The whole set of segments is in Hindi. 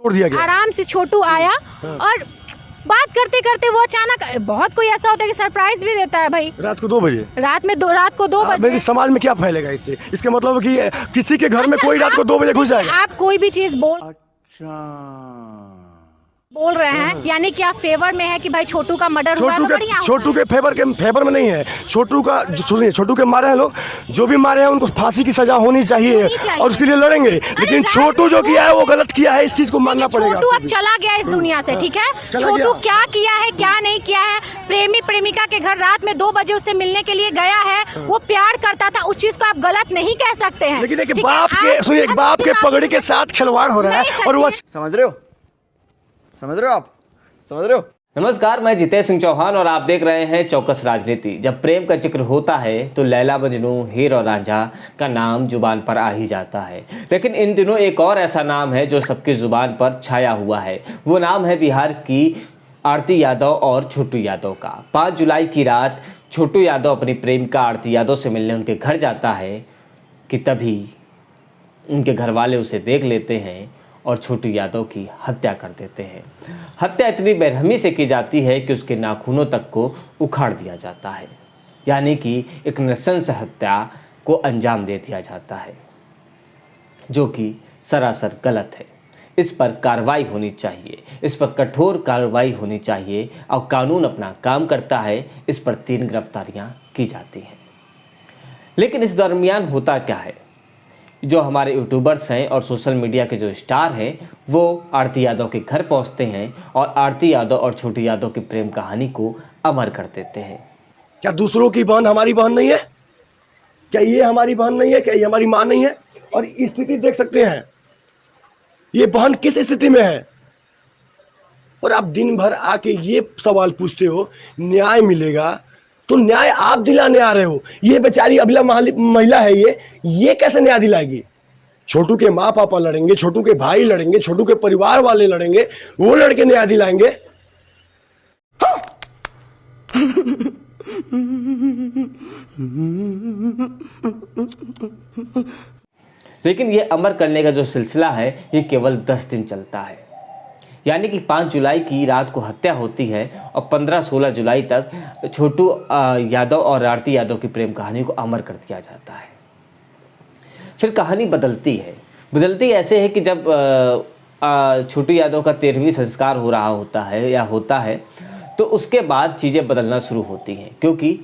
तोड़ दिया गया। आराम से छोटू आया और बात करते करते वो अचानक, बहुत कोई ऐसा होता है कि सरप्राइज भी देता है भाई। रात को 2 बजे रात को 2 बजे। मेरी समाज में क्या फैलेगा इससे? इसके मतलब कि किसी के घर में कोई रात को 2 बजे घुस जाएगा। आप कोई भी चीज बोल रहे हैं, यानी कि आप फेवर में है कि भाई छोटू का मर्डर हुआ है, तो बढ़िया हुआ छोटू के फेवर में नहीं है। छोटू का सुनिए, छोटू के मारे हैं लोग, जो भी मारे हैं उनको फांसी की सजा होनी चाहिए और उसके लिए लड़ेंगे। लेकिन छोटू जो किया है वो गलत किया है, इस चीज को मानना पड़ेगा। छोटू अब चला गया इस दुनिया से, ठीक है। छोटू क्या किया है क्या नहीं किया है, प्रेमी प्रेमिका के घर रात में 2 बजे उससे मिलने के लिए गया है, वो प्यार करता था, उस चीज को आप गलत नहीं कह सकते हैं। लेकिन एक बाप के पगड़ी के साथ खिलवाड़ हो रहा है और वो समझ रहे हो आप? समझ रहे हो? नमस्कार, मैं जितेश सिंह चौहान और आप देख रहे हैं चौकस राजनीति। जब प्रेम का जिक्र होता है तो लैला मजनू, हीर और रांझा का नाम जुबान पर आ ही जाता है। लेकिन इन दिनों एक और ऐसा नाम है जो सबकी जुबान पर छाया हुआ है। वो नाम है बिहार की आरती यादव और छोटू यादव का। 5 जुलाई की रात छोटू यादव अपनी प्रेमिका आरती यादव से मिलने उनके घर जाता है कि तभी उनके घर वाले उसे देख लेते हैं और छोटू यादव की हत्या कर देते हैं। हत्या इतनी बेरहमी से की जाती है कि उसके नाखूनों तक को उखाड़ दिया जाता है, यानी कि एक नृशंस हत्या को अंजाम दे दिया जाता है, जो कि सरासर गलत है। इस पर कार्रवाई होनी चाहिए, इस पर कठोर कार्रवाई होनी चाहिए और कानून अपना काम करता है। इस पर 3 गिरफ्तारियां की जाती हैं। लेकिन इस दरमियान होता क्या है, जो हमारे यूट्यूबर्स हैं और सोशल मीडिया के जो स्टार हैं वो आरती यादव के घर पहुंचते हैं और आरती यादव और छोटू यादव की प्रेम कहानी को अमर कर देते हैं। क्या दूसरों की बहन हमारी बहन नहीं है? क्या ये हमारी बहन नहीं है? क्या ये हमारी माँ नहीं है? और स्थिति देख सकते हैं, ये बहन किस स्थिति में है। और आप दिन भर आके ये सवाल पूछते हो न्याय मिलेगा, तो न्याय आप दिलाने आ रहे हो। ये बेचारी अबला महिला है, ये कैसे न्याय दिलाएगी? छोटू के माँ पापा लड़ेंगे, छोटू के भाई लड़ेंगे, छोटू के परिवार वाले लड़ेंगे, वो लड़के न्याय दिलाएंगे। लेकिन ये अमर करने का जो सिलसिला है ये केवल 10 दिन चलता है, यानी कि 5 जुलाई की रात को हत्या होती है और 15-16 जुलाई तक छोटू यादव और आरती यादव की प्रेम कहानी को अमर कर दिया जाता है। फिर कहानी बदलती ऐसे है कि जब छोटू यादव का 13वीं संस्कार हो रहा होता है या होता है, तो उसके बाद चीज़ें बदलना शुरू होती हैं, क्योंकि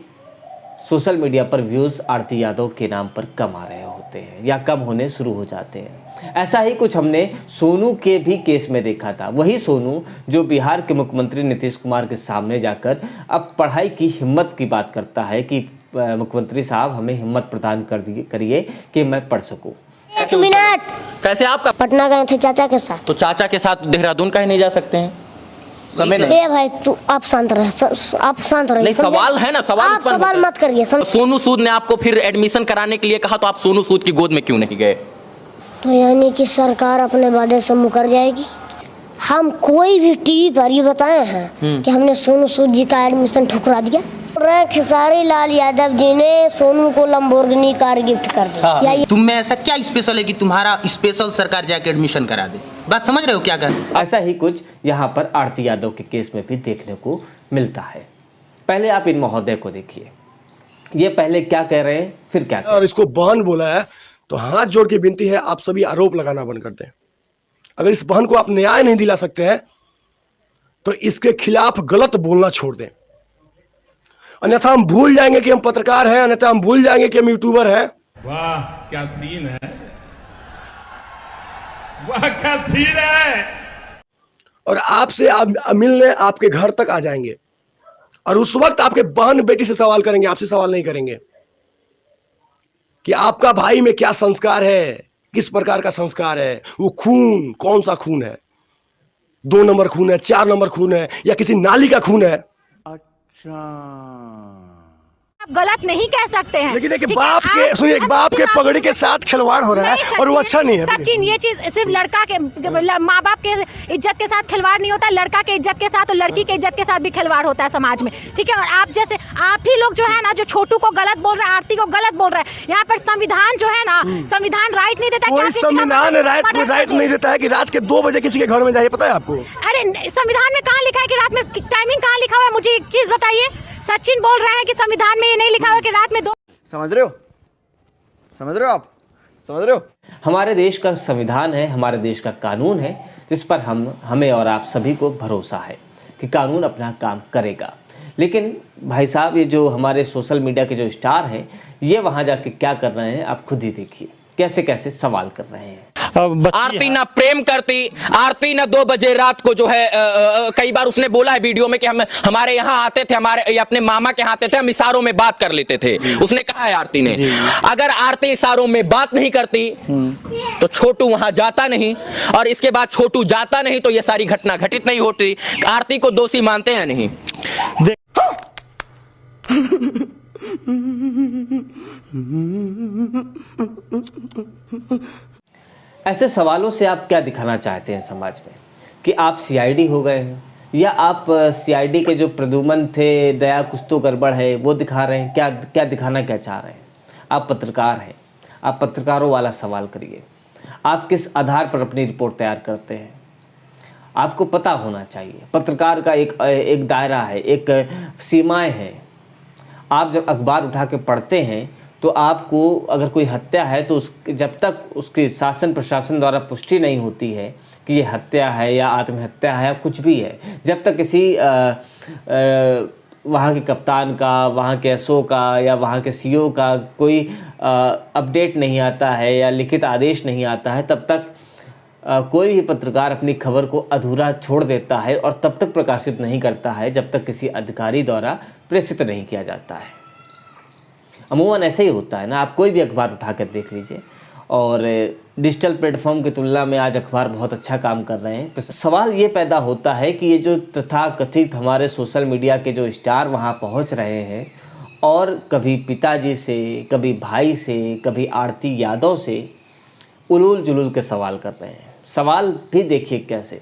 सोशल मीडिया पर व्यूज़ आरती यादव के नाम पर कम आ रहे होते हैं या कम होने शुरू हो जाते हैं। ऐसा ही कुछ हमने सोनू के भी केस में देखा था। वही सोनू जो बिहार के मुख्यमंत्री नीतीश कुमार के सामने जाकर अब पढ़ाई की हिम्मत की बात करता है कि मुख्यमंत्री साहब हमें हिम्मत प्रदान करिए कि मैं पढ़ सकूं। 1 मिनट। कैसे आपका पटना गए थे चाचा के साथ। तो चाचा के साथ देहरादून का ही नहीं जा सकते हैं? समय नहीं। ए भाई तू आप शांत रहे, आप शांत रहिए। नहीं, सवाल है ना, सवाल आप सवाल मत करिए। सोनू सूद ने आपको फिर एडमिशन कराने के लिए कहा, तो आप सोनू सूद की गोद में क्यों नहीं गए? तो यानी कि सरकार अपने वादे से मुकर जाएगी। हम कोई भी टीवी पर ये बताए हैं कि हमने सोनू सूद जी का एडमिशन ठुकरा दिया। खेसारी लाल यादव जी ने सोनू को लंबोर्गिनी कार गिफ्ट कर दी। हाँ। तुम में ऐसा क्या स्पेशल है कि तुम्हारा स्पेशल सरकार जाके एडमिशन करा दे? बात समझ रहे हो क्या कर? ऐसा ही कुछ यहाँ पर आरती यादव के केस में भी देखने को मिलता है। पहले आप इन महोदय को देखिए, ये पहले क्या कह रहे हैं फिर क्या और इसको बहन बोला है, तो हाथ जोड़ के विनती है आप सभी आरोप लगाना बंद कर दें। अगर इस बहन को आप न्याय नहीं दिला सकते हैं तो इसके खिलाफ गलत बोलना छोड़ दें, अन्यथा हम भूल जाएंगे कि हम पत्रकार हैं, अन्यथा हम भूल जाएंगे कि हम यूट्यूबर हैं। वाह क्या सीन है, वाह क्या सीन है। और आपसे मिलने आपके घर तक आ जाएंगे और उस वक्त आपके बहन बेटी से सवाल करेंगे, आपसे सवाल नहीं करेंगे कि आपका भाई में क्या संस्कार है, किस प्रकार का संस्कार है, वो खून कौन सा खून है, 2 नंबर खून है, 4 नंबर खून है या किसी नाली का खून है। आप आप गलत नहीं कह सकते हैं। लेकिन एक ठीक है? बाप के आप- सुनिए, एक अब बाप के आप- पगड़ी के साथ खिलवाड़ हो रहा है नहीं, और वो अच्छा नहीं है। सचिन, ये चीज सिर्फ लड़का के माँ बाप के इज्जत के साथ खिलवाड़ नहीं होता, लड़का के इज्जत के साथ और लड़की के इज्जत के साथ भी खिलवाड़ होता है समाज में। ठीक है, और आप जैसे आप ही लोग जो है ना, जो छोटू को गलत बोल रहे हैं, आरती को गलत बोल रहे हैं। यहाँ पर संविधान जो है ना, संविधान राइट नहीं देता कि कोई आप किसी का संविधान मर्डर राइट कर नहीं दे। देता है कि रात के 2 बजे किसी के घर में जाइए, पता है आपको? अरे संविधान में कहाँ लिखा है कि रात में टाइमिंग कहाँ लिखा हुआ है? मुझे एक चीज बताइए। सचिन बोल रहे हैं कि संविधान में ये नहीं लिखा हुआ कि रात में 2। समझ रहे हो? समझ रहे हो आप? समझ रहे हो? हमारे देश का संविधान है, हमारे देश का कानून है, जिस पर हमें और आप सभी को भरोसा है कि कानून अपना काम करेगा। लेकिन भाई साहब, ये जो हमारे सोशल मीडिया के जो स्टार हैं, ये वहाँ जाके क्या कर रहे हैं आप खुद ही देखिए, कैसे कैसे सवाल कर रहे हैं। आरती ना प्रेम करती, आरती ना 2 बजे रात को जो है कई बार उसने बोला है वीडियो में कि हमारे यहाँ आते थे, हमारे अपने मामा के यहाँ आते थे, हम इशारों में बात कर लेते थे। उसने कहा है आरती ने, अगर आरती इशारों में बात नहीं करती तो छोटू वहां जाता नहीं, और इसके बाद छोटू जाता नहीं तो ये सारी घटना घटित नहीं होती। आरती को दोषी मानते हैं नहीं? ऐसे सवालों से आप क्या दिखाना चाहते हैं समाज में? कि आप सीआईडी हो गए हैं, या आप सीआईडी के जो प्रद्युमन थे, दया कुछ तो गड़बड़ है, वो दिखा रहे हैं? क्या दिखाना क्या चाह रहे हैं? आप पत्रकार हैं, आप पत्रकारों वाला सवाल करिए। आप किस आधार पर अपनी रिपोर्ट तैयार करते हैं? आपको पता होना चाहिए। पत्रकार का एक दायरा है, एक सीमाएं हैं। आप जब अखबार उठा के पढ़ते हैं तो आपको अगर कोई हत्या है तो जब तक उसकी शासन प्रशासन द्वारा पुष्टि नहीं होती है कि ये हत्या है या आत्महत्या है या कुछ भी है, जब तक किसी वहाँ के कप्तान का, वहाँ के एसओ का या वहाँ के सीओ का कोई अपडेट नहीं आता है या लिखित आदेश नहीं आता है, तब तक कोई भी पत्रकार अपनी खबर को अधूरा छोड़ देता है और तब तक प्रकाशित नहीं करता है जब तक किसी अधिकारी द्वारा प्रेषित नहीं किया जाता है। अमूमन ऐसे ही होता है ना, आप कोई भी अखबार उठा कर देख लीजिए, और डिजिटल प्लेटफॉर्म की तुलना में आज अखबार बहुत अच्छा काम कर रहे हैं। सवाल ये पैदा होता है कि ये जो तथाकथित हमारे सोशल मीडिया के जो स्टार वहाँ पहुँच रहे हैं और कभी पिताजी से, कभी भाई से, कभी आरती यादव से उलूल जुलूल के सवाल कर रहे हैं। सवाल भी देखिए कैसे,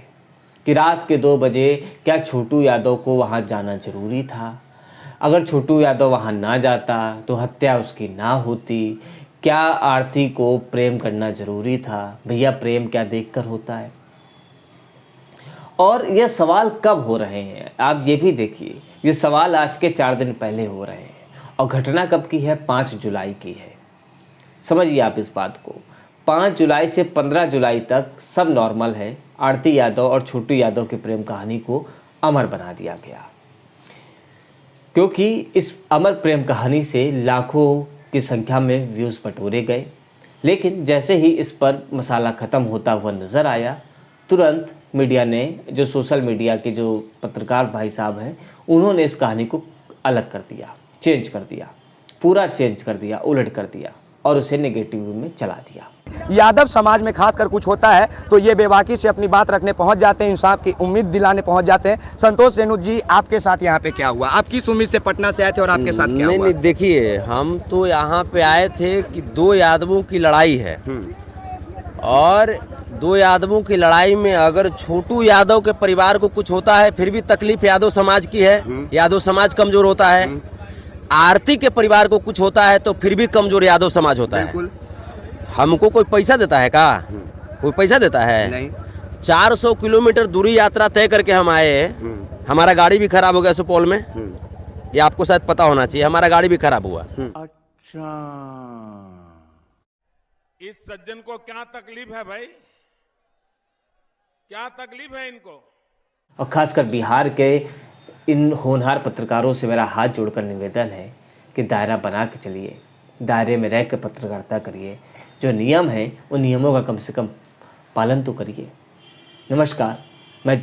कि रात के 2 बजे क्या छोटू यादव को वहाँ जाना ज़रूरी था? अगर छोटू यादव वहाँ ना जाता तो हत्या उसकी ना होती। क्या आरती को प्रेम करना ज़रूरी था? भैया प्रेम क्या देखकर होता है? और ये सवाल कब हो रहे हैं आप ये भी देखिए। ये सवाल आज के 4 दिन पहले हो रहे हैं और घटना कब की है? 5 जुलाई की है। समझिए आप इस बात को। 5 जुलाई से 15 जुलाई तक सब नॉर्मल है। आरती यादव और छोटू यादव की प्रेम कहानी को अमर बना दिया गया, क्योंकि इस अमर प्रेम कहानी से लाखों की संख्या में व्यूज़ बटोरे गए। लेकिन जैसे ही इस पर मसाला ख़त्म होता हुआ नज़र आया, तुरंत मीडिया ने, जो सोशल मीडिया के जो पत्रकार भाई साहब हैं, उन्होंने इस कहानी को अलग कर दिया, चेंज कर दिया, पूरा चेंज कर दिया, उलट कर दिया और उसे नेगेटिव में चला दिया। यादव समाज में खासकर कुछ होता है तो ये बेबाकी से अपनी बात रखने पहुंच जाते हैं, इंसाफ की उम्मीद दिलाने पहुंच जाते हैं। संतोष रेणु जी, आपके साथ यहाँ पे क्या हुआ? आप किस उम्मीद से पटना से आए थे और आपके साथ क्या हुआ? नहीं, देखिए, हम तो यहाँ पे आए थे कि 2 यादवों की लड़ाई है, और 2 यादवों की लड़ाई में अगर छोटू यादव के परिवार को कुछ होता है फिर भी तकलीफ यादव समाज की है, यादव समाज कमजोर होता है। आरती के परिवार को कुछ होता है तो फिर भी कमजोर यादव समाज होता है। हमको कोई पैसा देता है का? कोई पैसा देता है? नहीं। 400 किलोमीटर दूरी यात्रा तय करके हम आए। हमारा गाड़ी भी खराब हो गया सुपौल में, ये आपको शायद पता होना चाहिए, हमारा गाड़ी भी खराब हुआ। अच्छा, इस सज्जन को क्या तकलीफ है भाई? क्या तकलीफ है इनको? और खासकर बिहार के इन होनहार पत्रकारों से मेरा हाथ जोड़कर निवेदन है कि दायरा बना के चलिए, दायरे में रह कर पत्रकारिता करिए। जो नियम है उन नियमों का कम से कम पालन तो करिए। नमस्कार, मैं